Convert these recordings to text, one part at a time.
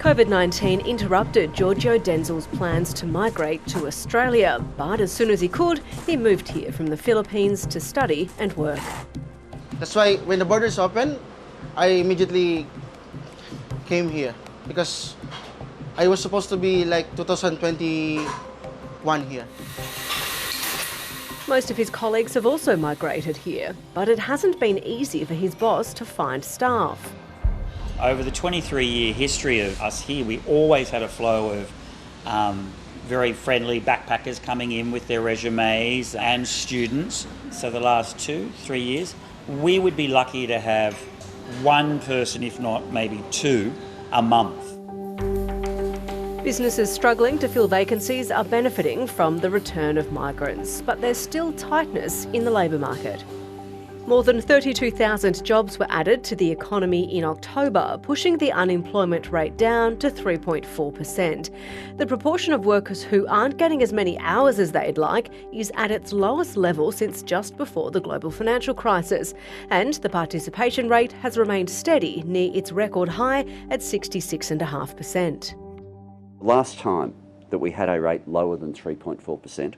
COVID-19 interrupted Giorgio Denzel's plans to migrate to Australia, but as soon as he could, he moved here from the Philippines to study and work. That's why when the borders opened, I immediately came here because I was supposed to be like 2021 here. Most of his colleagues have also migrated here, but it hasn't been easy for his boss to find staff. Over the 23-year history of us here, we always had a flow of very friendly backpackers coming in with their resumes and students. So the last 2-3 years, we would be lucky to have one person, if not maybe two, a month. Businesses struggling to fill vacancies are benefiting from the return of migrants, but there's still tightness in the labour market. More than 32,000 jobs were added to the economy in October, pushing the unemployment rate down to 3.4%. The proportion of workers who aren't getting as many hours as they'd like is at its lowest level since just before the global financial crisis, and the participation rate has remained steady near its record high at 66.5%. Last time that we had a rate lower than 3.4%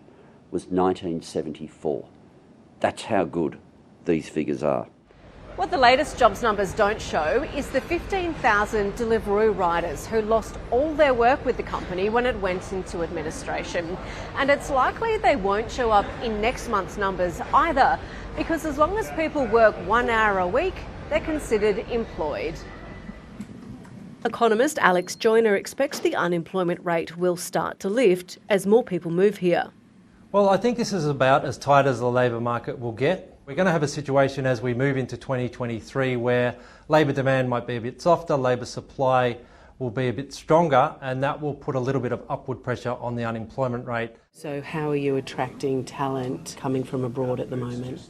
was 1974. That's how good these figures are. What the latest jobs numbers don't show is the 15,000 Deliveroo riders who lost all their work with the company when it went into administration. And it's likely they won't show up in next month's numbers either, because as long as people work 1 hour a week, they're considered employed. Economist Alex Joyner expects the unemployment rate will start to lift as more people move here. Well, I think this is about as tight as the labour market will get. We're going to have a situation as we move into 2023 where labour demand might be a bit softer, labour supply will be a bit stronger, and that will put a little bit of upward pressure on the unemployment rate. So how are you attracting talent coming from abroad at the moment?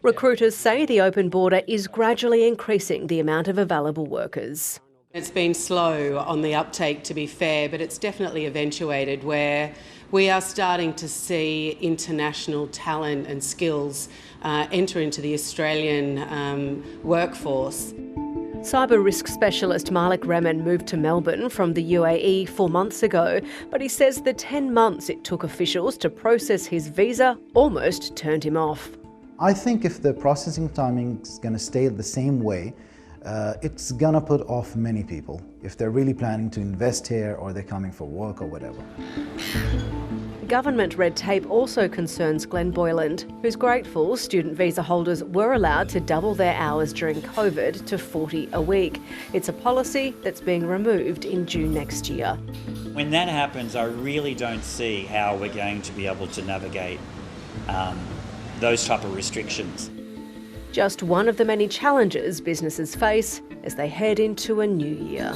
Recruiters say the open border is gradually increasing the amount of available workers. It's been slow on the uptake, to be fair, but it's definitely eventuated where we are starting to see international talent and skills enter into the Australian workforce. Cyber risk specialist Malik Rehman moved to Melbourne from the UAE 4 months ago, but he says the 10 months it took officials to process his visa almost turned him off. I think if the processing timing is going to stay the same way, it's going to put off many people if they're really planning to invest here or they're coming for work or whatever. Government red tape also concerns Glenn Boyland, who's grateful student visa holders were allowed to double their hours during COVID to 40 a week. It's a policy that's being removed in June next year. When that happens, I really don't see how we're going to be able to navigate those type of restrictions. Just one of the many challenges businesses face as they head into a new year.